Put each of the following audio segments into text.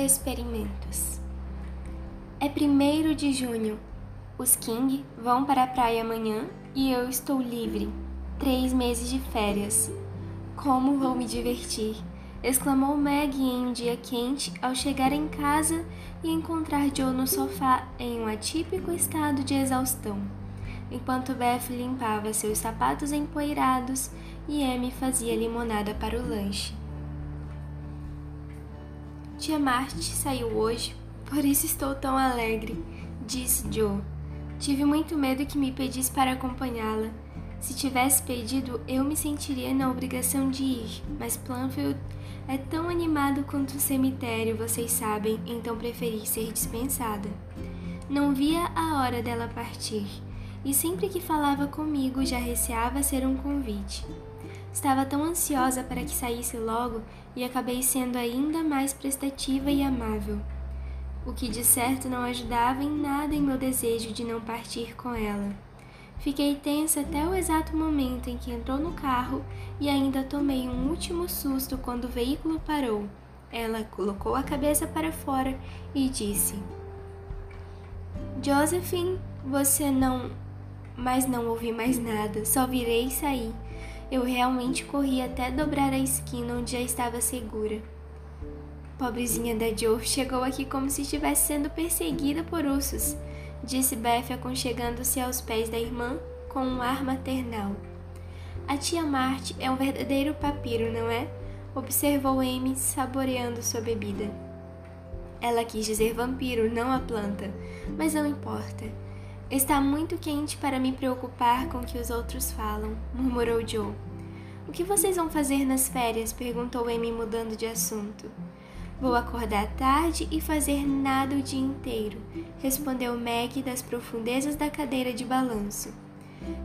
Experimentos. É 1º de junho. Os King vão para a praia amanhã e eu estou livre. 3 meses de férias. Como vou me divertir! Exclamou Maggie em um dia quente ao chegar em casa e encontrar Joe no sofá em um atípico estado de exaustão, enquanto Beth limpava seus sapatos empoeirados e Amy fazia limonada para o lanche. Tia Marty saiu hoje, por isso estou tão alegre, disse Joe. Tive muito medo que me pedisse para acompanhá-la. Se tivesse pedido, eu me sentiria na obrigação de ir, mas Plumfield é tão animado quanto o cemitério, vocês sabem, então preferi ser dispensada. Não via a hora dela partir, e sempre que falava comigo já receava ser um convite. Estava tão ansiosa para que saísse logo e acabei sendo ainda mais prestativa e amável, o que de certo não ajudava em nada em meu desejo de não partir com ela. Fiquei tensa até o exato momento em que entrou no carro e ainda tomei um último susto quando o veículo parou. Ela colocou a cabeça para fora e disse: "Josephine, você não..." Mas não ouvi mais nada, só virei e saí. Eu realmente corri até dobrar a esquina onde já estava segura. Pobrezinha da Joe chegou aqui como se estivesse sendo perseguida por ursos, disse Beth aconchegando-se aos pés da irmã com um ar maternal. A tia Marty é um verdadeiro papiro, não é? Observou Amy saboreando sua bebida. Ela quis dizer vampiro, não a planta, mas não importa. Está muito quente para me preocupar com o que os outros falam, murmurou Joe. O que vocês vão fazer nas férias? Perguntou Amy mudando de assunto. Vou acordar tarde e fazer nada o dia inteiro, respondeu Maggie das profundezas da cadeira de balanço.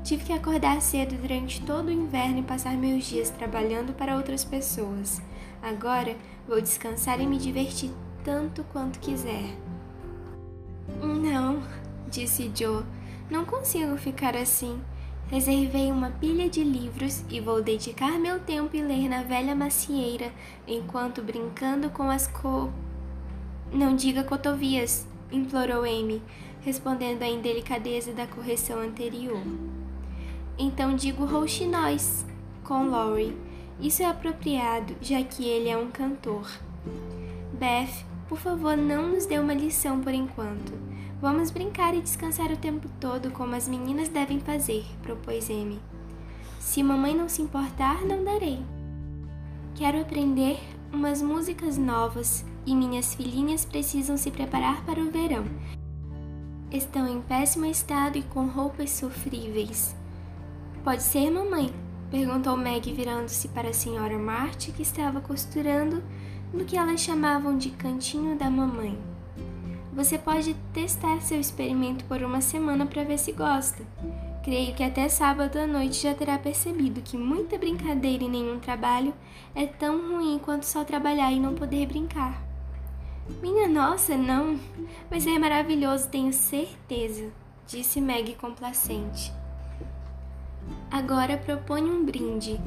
Tive que acordar cedo durante todo o inverno e passar meus dias trabalhando para outras pessoas. Agora vou descansar e me divertir tanto quanto quiser. Não, disse Joe, não consigo ficar assim. Reservei uma pilha de livros e vou dedicar meu tempo em ler na velha macieira, enquanto brincando com as Não diga cotovias, implorou Amy, respondendo à indelicadeza da correção anterior. Então digo rouxinóis, com Laurie. Isso é apropriado, já que ele é um cantor. Beth, por favor, não nos dê uma lição por enquanto. Vamos brincar e descansar o tempo todo, como as meninas devem fazer, propôs Amy. Se mamãe não se importar, não darei. Quero aprender umas músicas novas e minhas filhinhas precisam se preparar para o verão. Estão em péssimo estado e com roupas sofríveis. Pode ser, mamãe? Perguntou Maggie virando-se para a senhora Marty, que estava costurando no que elas chamavam de cantinho da mamãe. Você pode testar seu experimento por uma semana para ver se gosta. Creio que até sábado à noite já terá percebido que muita brincadeira e nenhum trabalho é tão ruim quanto só trabalhar e não poder brincar. Minha nossa, não! Vai ser maravilhoso, tenho certeza, disse Maggie complacente. Agora proponho um brinde,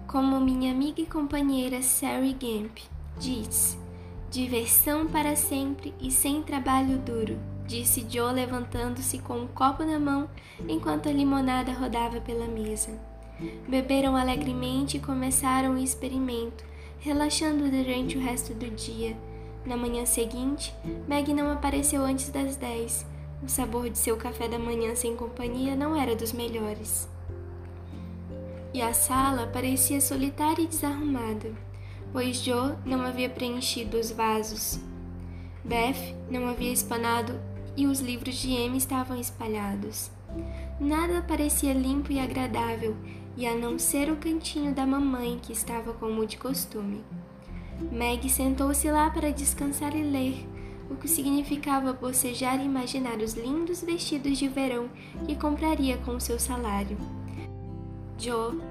como minha amiga e companheira Sari Gamp diz. Diversão para sempre e sem trabalho duro, disse Joe levantando-se com um copo na mão enquanto a limonada rodava pela mesa. Beberam alegremente e começaram o experimento, relaxando durante o resto do dia. Na manhã seguinte, Maggie não apareceu antes das 10. O sabor de seu café da manhã sem companhia não era dos melhores. E a sala parecia solitária e desarrumada, pois Joe não havia preenchido os vasos. Beth não havia espanado e os livros de Amy estavam espalhados. Nada parecia limpo e agradável, e a não ser o cantinho da mamãe, que estava como de costume. Maggie sentou-se lá para descansar e ler, o que significava bocejar e imaginar os lindos vestidos de verão que compraria com o seu salário. Joe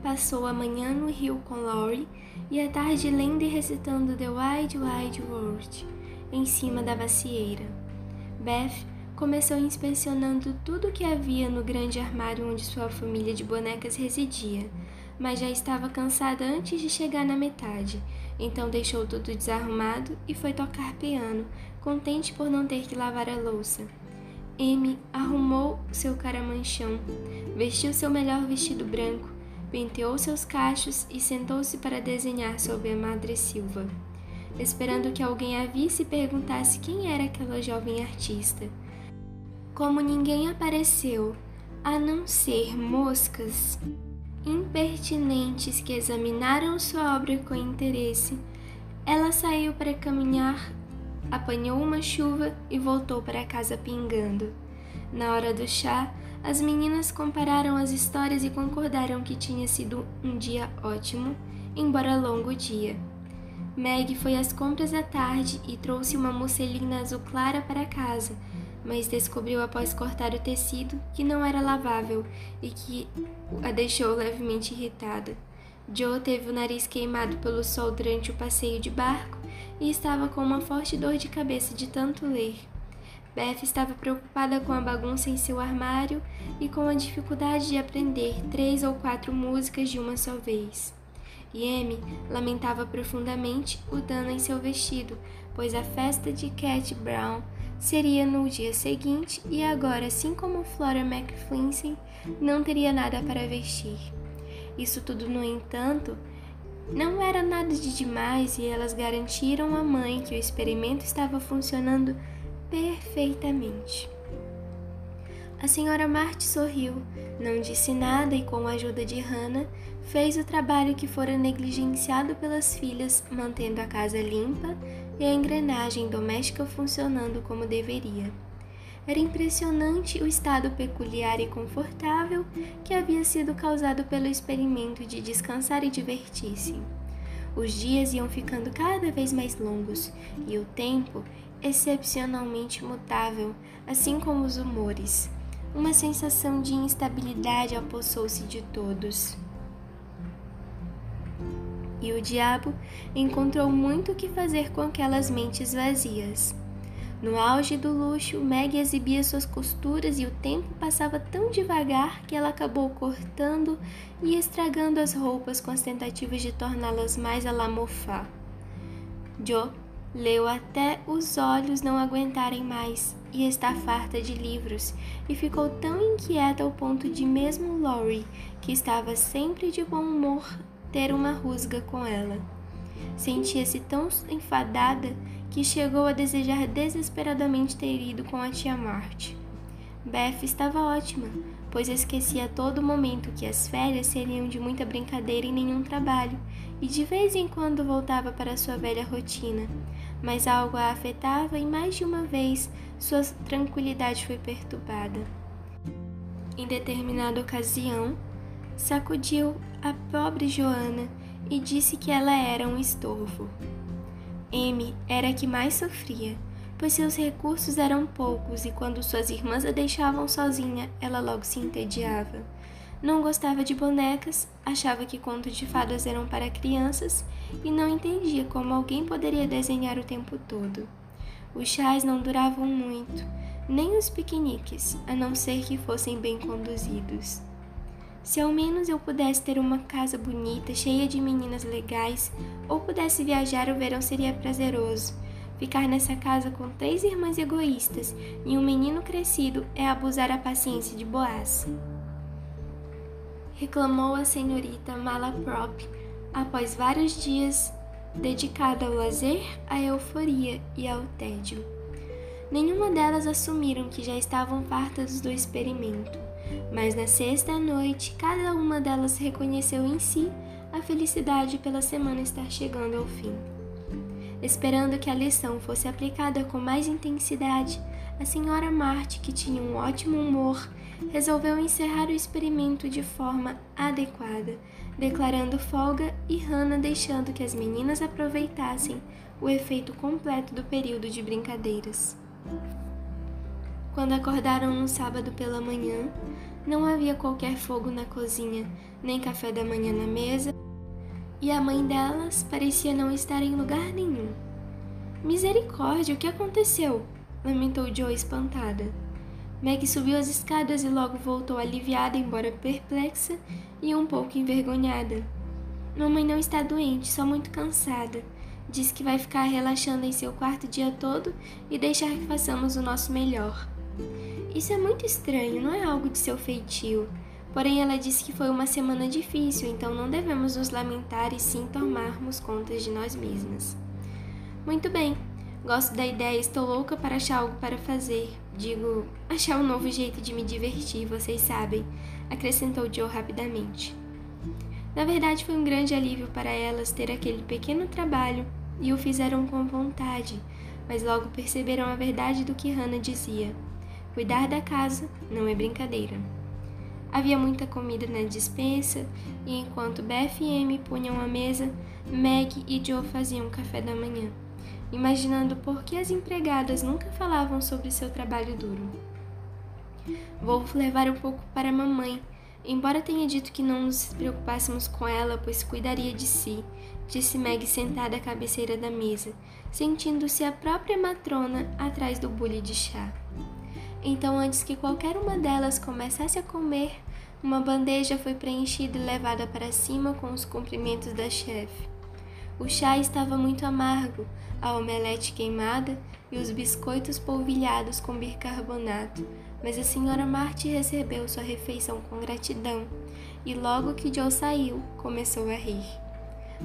passou a manhã no rio com Laurie e a tarde lendo e recitando The Wide Wide World em cima da macieira. Beth começou inspecionando tudo o que havia no grande armário onde sua família de bonecas residia, mas já estava cansada antes de chegar na metade, então deixou tudo desarrumado e foi tocar piano, contente por não ter que lavar a louça. Amy arrumou seu caramanchão, vestiu seu melhor vestido branco, penteou seus cachos e sentou-se para desenhar sobre a madressilva, esperando que alguém a visse e perguntasse quem era aquela jovem artista. Como ninguém apareceu, a não ser moscas impertinentes que examinaram sua obra com interesse, ela saiu para caminhar, apanhou uma chuva e voltou para casa pingando. Na hora do chá, as meninas compararam as histórias e concordaram que tinha sido um dia ótimo, embora longo dia. Meg foi às compras à tarde e trouxe uma musselina azul clara para casa, mas descobriu após cortar o tecido que não era lavável e que a deixou levemente irritada. Joe teve o nariz queimado pelo sol durante o passeio de barco e estava com uma forte dor de cabeça de tanto ler. Beth estava preocupada com a bagunça em seu armário e com a dificuldade de aprender 3 ou 4 músicas de uma só vez. E Amy lamentava profundamente o dano em seu vestido, pois a festa de Cat Brown seria no dia seguinte e agora, assim como Flora McFlincy, não teria nada para vestir. Isso tudo, no entanto, não era nada de demais e elas garantiram à mãe que o experimento estava funcionando perfeitamente. A senhora Marty sorriu, não disse nada e, com a ajuda de Hannah, fez o trabalho que fora negligenciado pelas filhas, mantendo a casa limpa e a engrenagem doméstica funcionando como deveria. Era impressionante o estado peculiar e confortável que havia sido causado pelo experimento de descansar e divertir-se. Os dias iam ficando cada vez mais longos e o tempo excepcionalmente mutável, assim como os humores. Uma sensação de instabilidade apossou-se de todos. E o diabo encontrou muito o que fazer com aquelas mentes vazias. No auge do luxo, Meg exibia suas costuras e o tempo passava tão devagar que ela acabou cortando e estragando as roupas com as tentativas de torná-las mais à la Moffat. Joe leu até os olhos não aguentarem mais e está farta de livros, e ficou tão inquieta ao ponto de mesmo Laurie, que estava sempre de bom humor, ter uma rusga com ela. Sentia-se tão enfadada que chegou a desejar desesperadamente ter ido com a tia Marty. Beth estava ótima, pois esquecia a todo momento que as férias seriam de muita brincadeira e nenhum trabalho, e de vez em quando voltava para sua velha rotina, mas algo a afetava e mais de uma vez sua tranquilidade foi perturbada. Em determinada ocasião, sacudiu a pobre Joanna e disse que ela era um estorvo. Amy era a que mais sofria, pois seus recursos eram poucos e quando suas irmãs a deixavam sozinha, ela logo se entediava. Não gostava de bonecas, achava que contos de fadas eram para crianças e não entendia como alguém poderia desenhar o tempo todo. Os chás não duravam muito, nem os piqueniques, a não ser que fossem bem conduzidos. Se ao menos eu pudesse ter uma casa bonita, cheia de meninas legais, ou pudesse viajar, o verão seria prazeroso. Ficar nessa casa com 3 irmãs egoístas e um menino crescido é abusar a paciência de Boaz, reclamou a senhorita Malaprop, após vários dias dedicada ao lazer, à euforia e ao tédio. Nenhuma delas assumiram que já estavam fartas do experimento, mas na sexta noite, cada uma delas reconheceu em si a felicidade pela semana estar chegando ao fim. Esperando que a lição fosse aplicada com mais intensidade, a senhora Marty, que tinha um ótimo humor, resolveu encerrar o experimento de forma adequada, declarando folga e Hannah deixando que as meninas aproveitassem o efeito completo do período de brincadeiras. Quando acordaram no sábado pela manhã, não havia qualquer fogo na cozinha, nem café da manhã na mesa, e a mãe delas parecia não estar em lugar nenhum. Misericórdia, o que aconteceu? Lamentou Joe espantada. Meg subiu as escadas e logo voltou aliviada, embora perplexa e um pouco envergonhada. Mamãe não está doente, só muito cansada. Diz que vai ficar relaxando em seu quarto o dia todo e deixar que façamos o nosso melhor. Isso é muito estranho, não é algo de seu feitio. Porém, ela disse que foi uma semana difícil, então não devemos nos lamentar e sim tomarmos conta de nós mesmas. Muito bem, gosto da ideia, estou louca para achar algo para fazer. Digo, achar um novo jeito de me divertir, vocês sabem, acrescentou Joe rapidamente. Na verdade, foi um grande alívio para elas ter aquele pequeno trabalho e o fizeram com vontade, mas logo perceberam a verdade do que Hannah dizia. Cuidar da casa não é brincadeira. Havia muita comida na despensa e enquanto Beth e Amy punham a mesa, Meg e Joe faziam café da manhã, imaginando por que as empregadas nunca falavam sobre seu trabalho duro. Vou levar um pouco para a mamãe, embora tenha dito que não nos preocupássemos com ela, pois cuidaria de si, disse Meg sentada à cabeceira da mesa, sentindo-se a própria matrona atrás do bule de chá. Então, antes que qualquer uma delas começasse a comer, uma bandeja foi preenchida e levada para cima com os cumprimentos da chefe. O chá estava muito amargo, a omelete queimada e os biscoitos polvilhados com bicarbonato, mas a senhora Marty recebeu sua refeição com gratidão e logo que Joe saiu, começou a rir.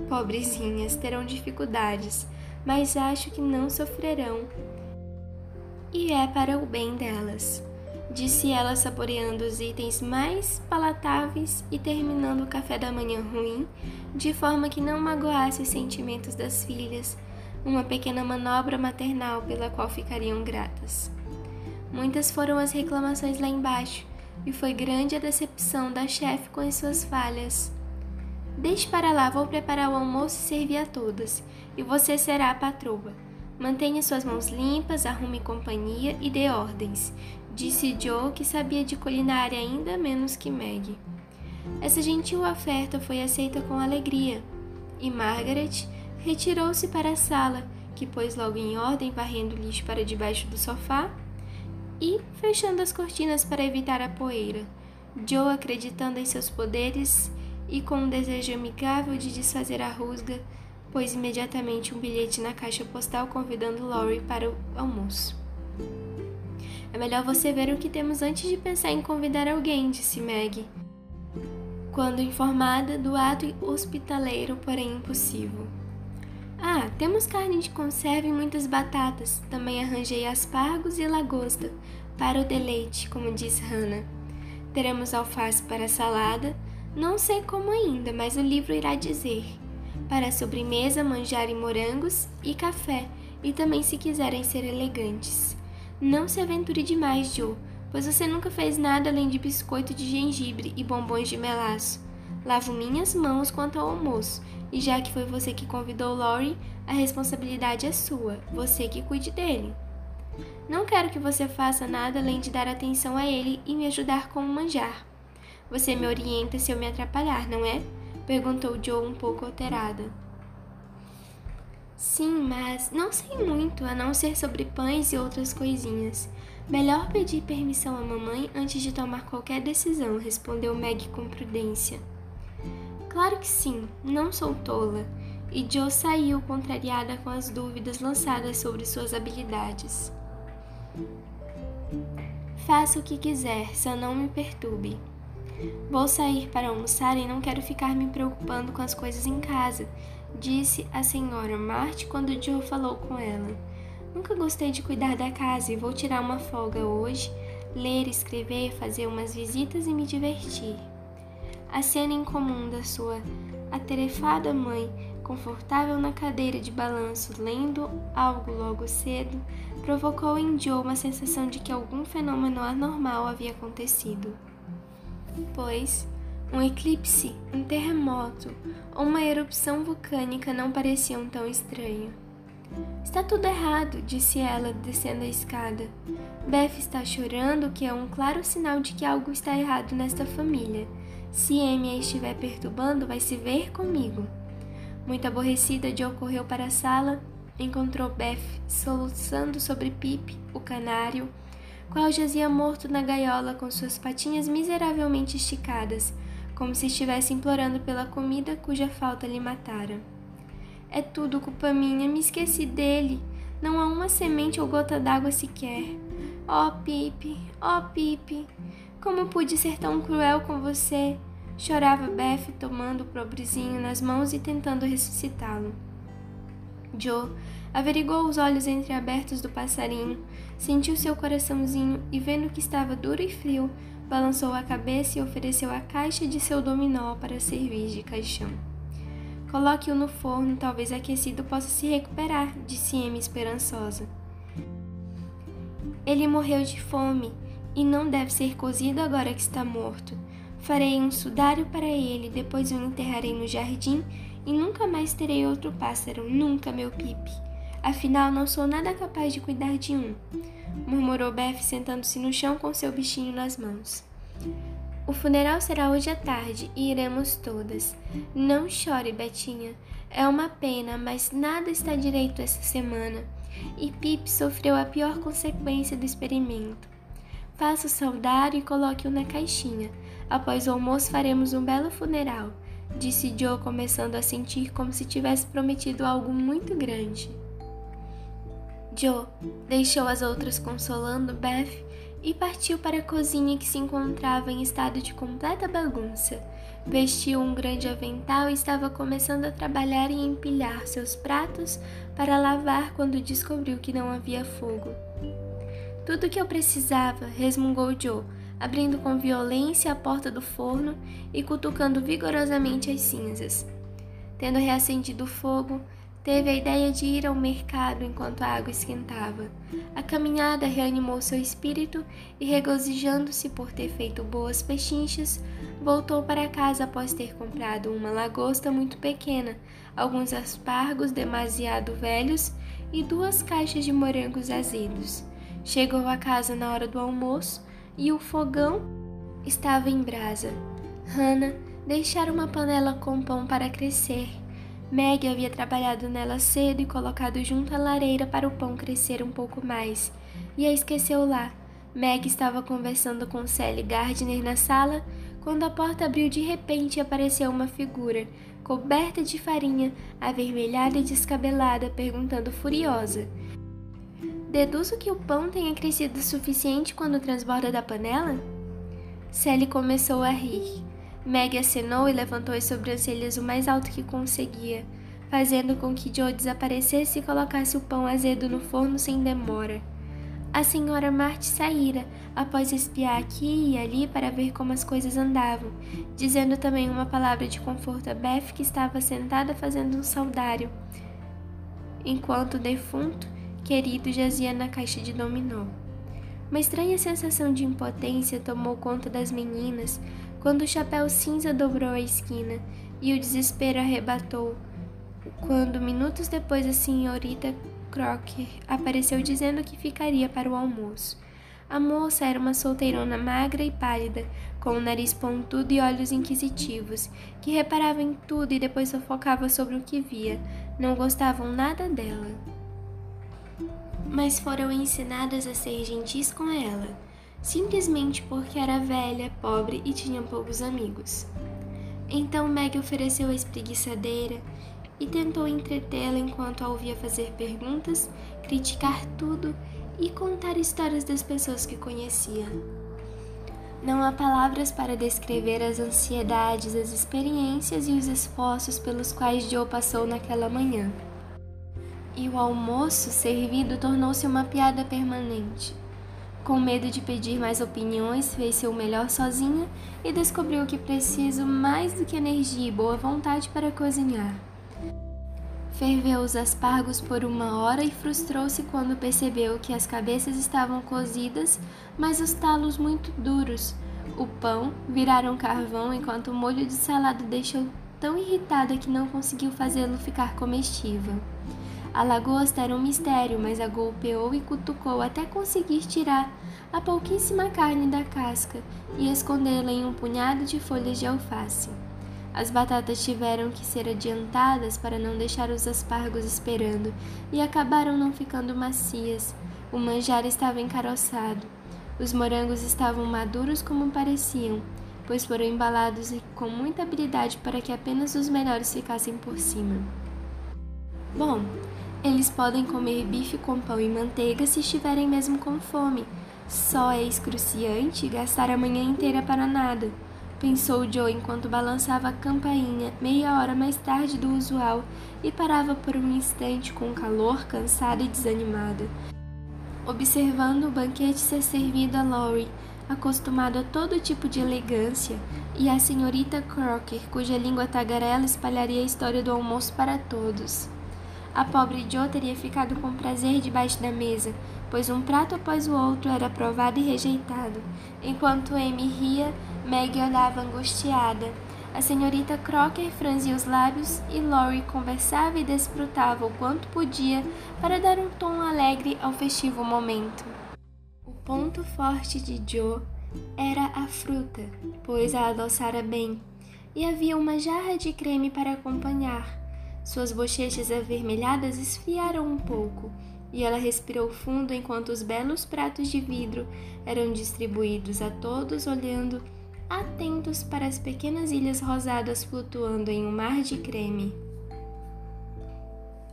Pobrezinhas, terão dificuldades, mas acho que não sofrerão. E é para o bem delas, disse ela saboreando os itens mais palatáveis e terminando o café da manhã ruim, de forma que não magoasse os sentimentos das filhas, uma pequena manobra maternal pela qual ficariam gratas. Muitas foram as reclamações lá embaixo, e foi grande a decepção da chefe com as suas falhas. Deixe para lá, vou preparar o almoço e servir a todas, e você será a patroa. Mantenha suas mãos limpas, arrume companhia e dê ordens, disse Joe, que sabia de culinária ainda menos que Meg. Essa gentil oferta foi aceita com alegria, e Margaret retirou-se para a sala, que pôs logo em ordem, varrendo o lixo para debaixo do sofá e fechando as cortinas para evitar a poeira. Joe, acreditando em seus poderes e com um desejo amigável de desfazer a rusga, pôs imediatamente um bilhete na caixa postal convidando Laurie para o almoço. É melhor você ver o que temos antes de pensar em convidar alguém, disse Meg, quando informada do ato hospitaleiro, porém impossível. Ah, temos carne de conserva e muitas batatas. Também arranjei aspargos e lagosta para o deleite, como diz Hannah. Teremos alface para a salada, não sei como ainda, mas o livro irá dizer. Para a sobremesa, manjar e morangos e café, e também se quiserem ser elegantes. Não se aventure demais, Joe, pois você nunca fez nada além de biscoito de gengibre e bombons de melaço. Lavo minhas mãos quanto ao almoço, e já que foi você que convidou Laurie, a responsabilidade é sua, você que cuide dele. Não quero que você faça nada além de dar atenção a ele e me ajudar com o manjar. Você me orienta se eu me atrapalhar, não é? Perguntou Joe um pouco alterada. Sim, mas não sei muito, a não ser sobre pães e outras coisinhas. Melhor pedir permissão à mamãe antes de tomar qualquer decisão, respondeu Meg com prudência. Claro que sim, não sou tola. E Joe saiu contrariada com as dúvidas lançadas sobre suas habilidades. Faça o que quiser, só não me perturbe. Vou sair para almoçar e não quero ficar me preocupando com as coisas em casa, disse a senhora Marty quando Joe falou com ela. Nunca gostei de cuidar da casa e vou tirar uma folga hoje, ler, escrever, fazer umas visitas e me divertir. A cena incomum da sua atarefada mãe, confortável na cadeira de balanço, lendo algo logo cedo, provocou em Joe uma sensação de que algum fenômeno anormal havia acontecido. Pois um eclipse, um terremoto ou uma erupção vulcânica não pareciam tão estranho. Está tudo errado, disse ela, descendo a escada. Beth está chorando, o que é um claro sinal de que algo está errado nesta família. Se Amy a estiver perturbando, vai se ver comigo. Muito aborrecida, Joe correu para a sala, encontrou Beth soluçando sobre Pip, o canário, qual jazia morto na gaiola com suas patinhas miseravelmente esticadas, como se estivesse implorando pela comida cuja falta lhe matara. É tudo culpa minha, me esqueci dele. Não há uma semente ou gota d'água sequer. Oh, Pip, como pude ser tão cruel com você? Chorava Beth, tomando o pobrezinho nas mãos e tentando ressuscitá-lo. Joe averigou os olhos entreabertos do passarinho, sentiu seu coraçãozinho e, vendo que estava duro e frio, balançou a cabeça e ofereceu a caixa de seu dominó para servir de caixão. Coloque-o no forno, talvez aquecido possa se recuperar, disse Amy esperançosa. Ele morreu de fome e não deve ser cozido agora que está morto. Farei um sudário para ele, depois o enterrarei no jardim e nunca mais terei outro pássaro, nunca, meu Pip. Afinal, não sou nada capaz de cuidar de um, murmurou Beth, sentando-se no chão com seu bichinho nas mãos. O funeral será hoje à tarde e iremos todas. Não chore, Betinha. É uma pena, mas nada está direito essa semana. E Pip sofreu a pior consequência do experimento. Faça o saudário e coloque-o na caixinha. Após o almoço faremos um belo funeral, disse Joe, começando a sentir como se tivesse prometido algo muito grande. Joe deixou as outras consolando Beth e partiu para a cozinha, que se encontrava em estado de completa bagunça. Vestiu um grande avental e estava começando a trabalhar e empilhar seus pratos para lavar quando descobriu que não havia fogo. Tudo o que eu precisava, resmungou Joe, abrindo com violência a porta do forno e cutucando vigorosamente as cinzas. Tendo reacendido o fogo, teve a ideia de ir ao mercado enquanto a água esquentava. A caminhada reanimou seu espírito e, regozijando-se por ter feito boas pechinchas, voltou para casa após ter comprado uma lagosta muito pequena, alguns aspargos demasiado velhos e 2 caixas de morangos azedos. Chegou a casa na hora do almoço e o fogão estava em brasa. Hannah deixara uma panela com pão para crescer. Meg havia trabalhado nela cedo e colocado junto à lareira para o pão crescer um pouco mais, e a esqueceu lá. Meg estava conversando com Sally Gardner na sala, quando a porta abriu de repente e apareceu uma figura, coberta de farinha, avermelhada e descabelada, perguntando furiosa: "Deduzo que o pão tenha crescido o suficiente quando transborda da panela?" Sally começou a rir. Meg acenou e levantou as sobrancelhas o mais alto que conseguia, fazendo com que Joe desaparecesse e colocasse o pão azedo no forno sem demora. A senhora Marty saíra, após espiar aqui e ali para ver como as coisas andavam, dizendo também uma palavra de conforto a Beth, que estava sentada fazendo um saudário, enquanto o defunto querido jazia na caixa de dominó. Uma estranha sensação de impotência tomou conta das meninas quando o chapéu cinza dobrou a esquina e o desespero arrebatou, quando minutos depois a senhorita Crocker apareceu dizendo que ficaria para o almoço. A moça era uma solteirona magra e pálida, com o nariz pontudo e olhos inquisitivos, que reparava em tudo e depois fofocava sobre o que via. Não gostavam nada dela, mas foram ensinadas a ser gentis com ela, simplesmente porque era velha, pobre e tinha poucos amigos. Então Meg ofereceu a espreguiçadeira e tentou entretê-la enquanto a ouvia fazer perguntas, criticar tudo e contar histórias das pessoas que conhecia. Não há palavras para descrever as ansiedades, as experiências e os esforços pelos quais Joe passou naquela manhã. E o almoço servido tornou-se uma piada permanente. Com medo de pedir mais opiniões, fez seu melhor sozinha e descobriu que preciso mais do que energia e boa vontade para cozinhar. Ferveu os aspargos por 1 hora e frustrou-se quando percebeu que as cabeças estavam cozidas, mas os talos muito duros. O pão viraram carvão, enquanto o molho de salada deixou tão irritada que não conseguiu fazê-lo ficar comestível. A lagosta era um mistério, mas a golpeou e cutucou até conseguir tirar a pouquíssima carne da casca e escondê-la em um punhado de folhas de alface. As batatas tiveram que ser adiantadas para não deixar os aspargos esperando e acabaram não ficando macias. O manjar estava encaroçado. Os morangos estavam maduros como pareciam, pois foram embalados com muita habilidade para que apenas os melhores ficassem por cima. Bom, eles podem comer bife com pão e manteiga se estiverem mesmo com fome. Só é excruciante gastar a manhã inteira para nada, pensou Joe enquanto balançava a campainha meia hora mais tarde do usual e parava por um instante com calor, cansada e desanimada, observando o banquete ser servido a Laurie, acostumado a todo tipo de elegância, e a senhorita Crocker, cuja língua tagarela espalharia a história do almoço para todos. A pobre Jo teria ficado com prazer debaixo da mesa, pois um prato após o outro era provado e rejeitado. Enquanto Amy ria, Maggie olhava angustiada. A senhorita Crocker franzia os lábios e Laurie conversava e desfrutava o quanto podia para dar um tom alegre ao festivo momento. O ponto forte de Jo era a fruta, pois a adoçara bem, e havia uma jarra de creme para acompanhar. Suas bochechas avermelhadas esfriaram um pouco, e ela respirou fundo enquanto os belos pratos de vidro eram distribuídos a todos, olhando atentos para as pequenas ilhas rosadas flutuando em um mar de creme.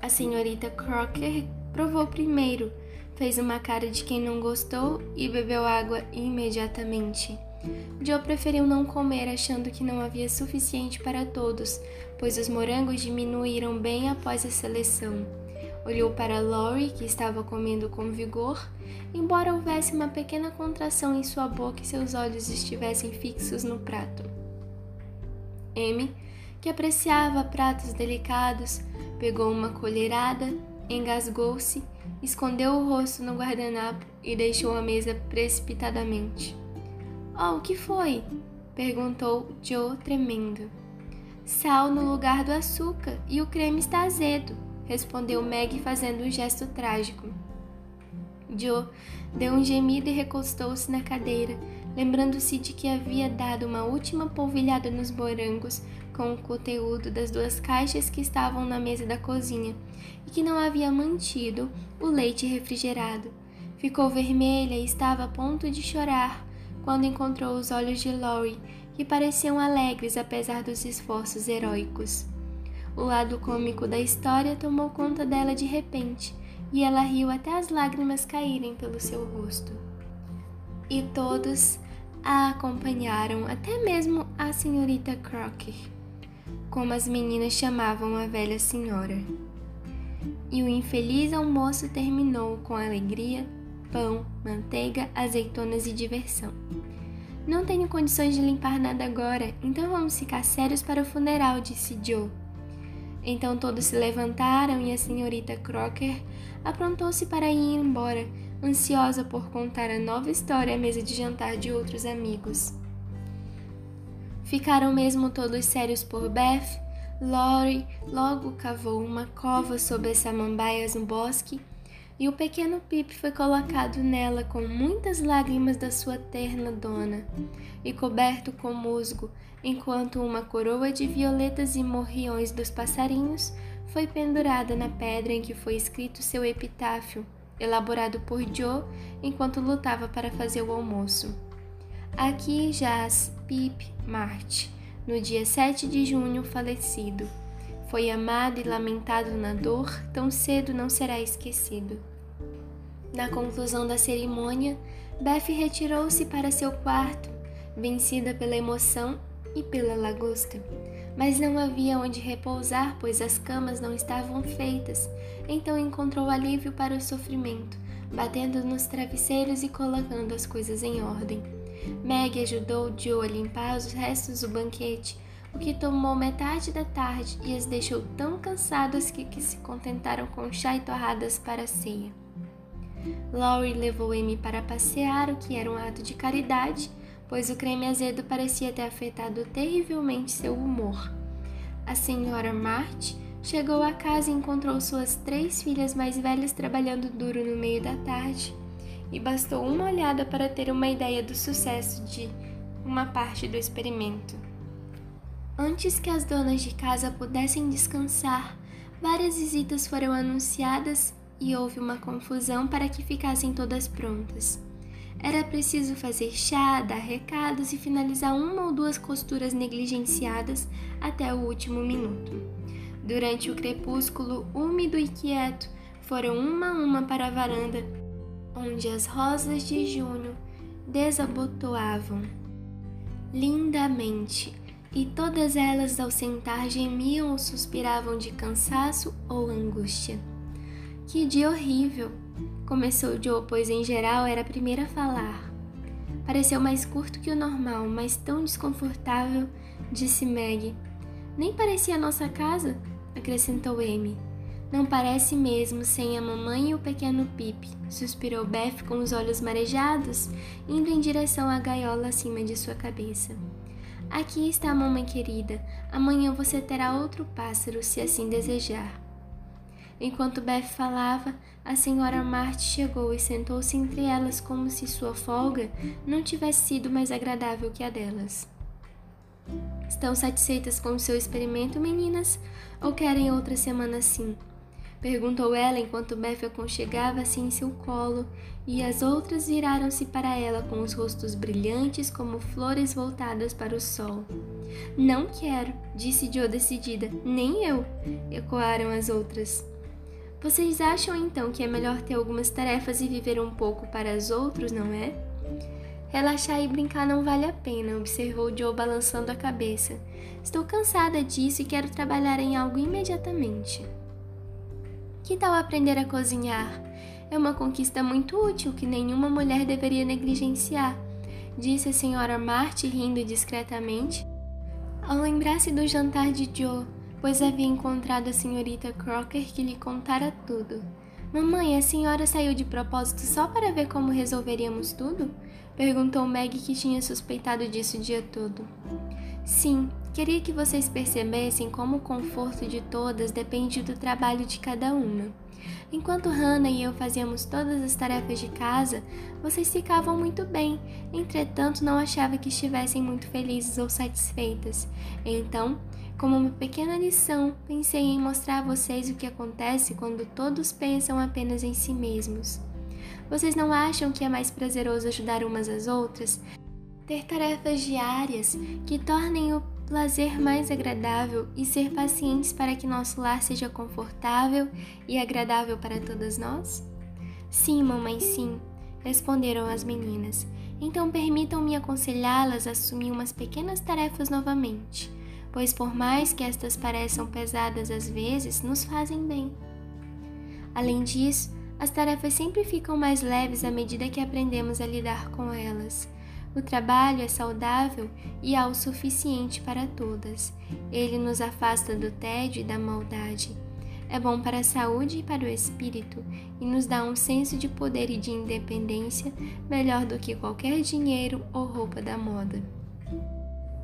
A senhorita Crocker provou primeiro, fez uma cara de quem não gostou e bebeu água imediatamente. Joe preferiu não comer, achando que não havia suficiente para todos, pois os morangos diminuíram bem após a seleção. Olhou para Laurie, que estava comendo com vigor, embora houvesse uma pequena contração em sua boca e seus olhos estivessem fixos no prato. Amy, que apreciava pratos delicados, pegou uma colherada, engasgou-se, escondeu o rosto no guardanapo e deixou a mesa precipitadamente. « Oh, o que foi? » perguntou Joe, tremendo. « Sal no lugar do açúcar e o creme está azedo, » respondeu Maggie fazendo um gesto trágico. Joe deu um gemido e recostou-se na cadeira, lembrando-se de que havia dado uma última polvilhada nos morangos com o conteúdo das 2 caixas que estavam na mesa da cozinha e que não havia mantido o leite refrigerado. Ficou vermelha e estava a ponto de chorar quando encontrou os olhos de Laurie, que pareciam alegres apesar dos esforços heróicos. O lado cômico da história tomou conta dela de repente, e ela riu até as lágrimas caírem pelo seu rosto. E todos a acompanharam, até mesmo a senhorita Crocker, como as meninas chamavam a velha senhora. E o infeliz almoço terminou com alegria, pão, manteiga, azeitonas e diversão. Não tenho condições de limpar nada agora, então vamos ficar sérios para o funeral, disse Joe. Então todos se levantaram e a senhorita Crocker aprontou-se para ir embora, ansiosa por contar a nova história à mesa de jantar de outros amigos. Ficaram mesmo todos sérios por Beth. Laurie logo cavou uma cova sob as samambaias no bosque, e o pequeno Pip foi colocado nela com muitas lágrimas da sua terna dona, e coberto com musgo, enquanto uma coroa de violetas e morriões dos passarinhos foi pendurada na pedra em que foi escrito seu epitáfio, elaborado por Joe enquanto lutava para fazer o almoço. Aqui jaz Pip Mart, no dia 7 de junho falecido. Foi amado e lamentado na dor, tão cedo não será esquecido. Na conclusão da cerimônia, Beth retirou-se para seu quarto, vencida pela emoção e pela lagosta. Mas não havia onde repousar, pois as camas não estavam feitas, então encontrou alívio para o sofrimento, batendo nos travesseiros e colocando as coisas em ordem. Maggie ajudou Joe a limpar os restos do banquete, o que tomou metade da tarde e as deixou tão cansadas que se contentaram com chá e torradas para a ceia. Laurie levou Amy para passear, o que era um ato de caridade, pois o creme azedo parecia ter afetado terrivelmente seu humor. A senhora Mart chegou a casa e encontrou suas 3 filhas mais velhas trabalhando duro no meio da tarde, e bastou uma olhada para ter uma ideia do sucesso de uma parte do experimento. Antes que as donas de casa pudessem descansar, várias visitas foram anunciadas e houve uma confusão para que ficassem todas prontas. Era preciso fazer chá, dar recados e finalizar uma ou duas costuras negligenciadas até o último minuto. Durante o crepúsculo úmido e quieto, foram uma a uma para a varanda, onde as rosas de junho desabotoavam lindamente, e todas elas ao sentar gemiam ou suspiravam de cansaço ou angústia. Que dia horrível! Começou Joe, pois em geral era a primeira a falar. Pareceu mais curto que o normal, mas tão desconfortável, disse Meg. Nem parecia a nossa casa, acrescentou Amy. Não parece mesmo sem a mamãe e o pequeno Pip, suspirou Beth com os olhos marejados, indo em direção à gaiola acima de sua cabeça. Aqui está a mamãe querida. Amanhã você terá outro pássaro, se assim desejar. Enquanto Beth falava, a senhora March chegou e sentou-se entre elas como se sua folga não tivesse sido mais agradável que a delas. Estão satisfeitas com o seu experimento, meninas? Ou querem outra semana assim? Perguntou ela enquanto Beth aconchegava-se em seu colo, e as outras viraram-se para ela com os rostos brilhantes como flores voltadas para o sol. Não quero, disse Jo decidida. Nem eu, ecoaram as outras. Vocês acham então que é melhor ter algumas tarefas e viver um pouco para os outros, não é? Relaxar e brincar não vale a pena, observou Jo balançando a cabeça. Estou cansada disso e quero trabalhar em algo imediatamente. Que tal aprender a cozinhar? É uma conquista muito útil que nenhuma mulher deveria negligenciar, disse a senhora March rindo discretamente, ao lembrar-se do jantar de Jo, pois havia encontrado a senhorita Crocker que lhe contara tudo. Mamãe, a senhora saiu de propósito só para ver como resolveríamos tudo? Perguntou Meg, que tinha suspeitado disso o dia todo. Sim, queria que vocês percebessem como o conforto de todas depende do trabalho de cada uma. Enquanto Hannah e eu fazíamos todas as tarefas de casa, vocês ficavam muito bem, entretanto não achava que estivessem muito felizes ou satisfeitas. Então, como uma pequena lição, pensei em mostrar a vocês o que acontece quando todos pensam apenas em si mesmos. Vocês não acham que é mais prazeroso ajudar umas às outras? Ter tarefas diárias que tornem o lazer mais agradável e ser pacientes para que nosso lar seja confortável e agradável para todas nós? Sim, mamãe, sim, responderam as meninas. Então permitam-me aconselhá-las a assumir umas pequenas tarefas novamente, pois por mais que estas pareçam pesadas às vezes, nos fazem bem. Além disso, as tarefas sempre ficam mais leves à medida que aprendemos a lidar com elas. O trabalho é saudável e há o suficiente para todas. Ele nos afasta do tédio e da maldade. É bom para a saúde e para o espírito e nos dá um senso de poder e de independência melhor do que qualquer dinheiro ou roupa da moda.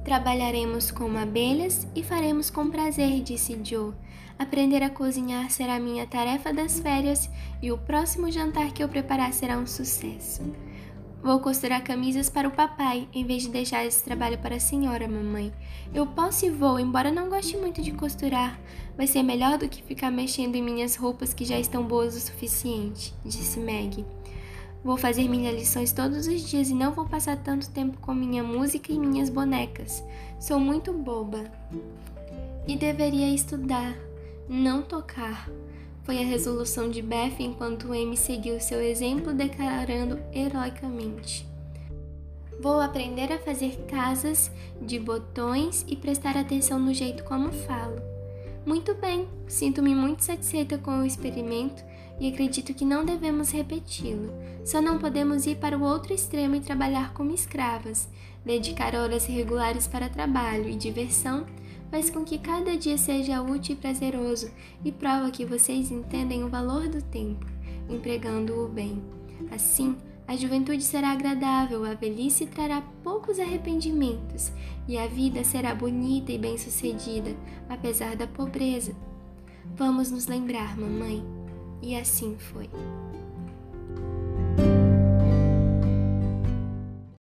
Trabalharemos como abelhas e faremos com prazer, disse Jo. Aprender a cozinhar será minha tarefa das férias e o próximo jantar que eu preparar será um sucesso. Vou costurar camisas para o papai, em vez de deixar esse trabalho para a senhora, mamãe. Eu posso e vou, embora não goste muito de costurar. Vai ser melhor do que ficar mexendo em minhas roupas que já estão boas o suficiente, disse Meg. Vou fazer minhas lições todos os dias e não vou passar tanto tempo com minha música e minhas bonecas. Sou muito boba. E deveria estudar, não tocar. Foi a resolução de Beth enquanto Amy seguiu seu exemplo, declarando heroicamente. Vou aprender a fazer casas de botões e prestar atenção no jeito como falo. Muito bem, sinto-me muito satisfeita com o experimento e acredito que não devemos repeti-lo. Só não podemos ir para o outro extremo e trabalhar como escravas. Dedicar horas regulares para trabalho e diversão faz com que cada dia seja útil e prazeroso e prova que vocês entendem o valor do tempo, empregando-o bem. Assim, a juventude será agradável, a velhice trará poucos arrependimentos e a vida será bonita e bem-sucedida, apesar da pobreza. Vamos nos lembrar, mamãe. E assim foi.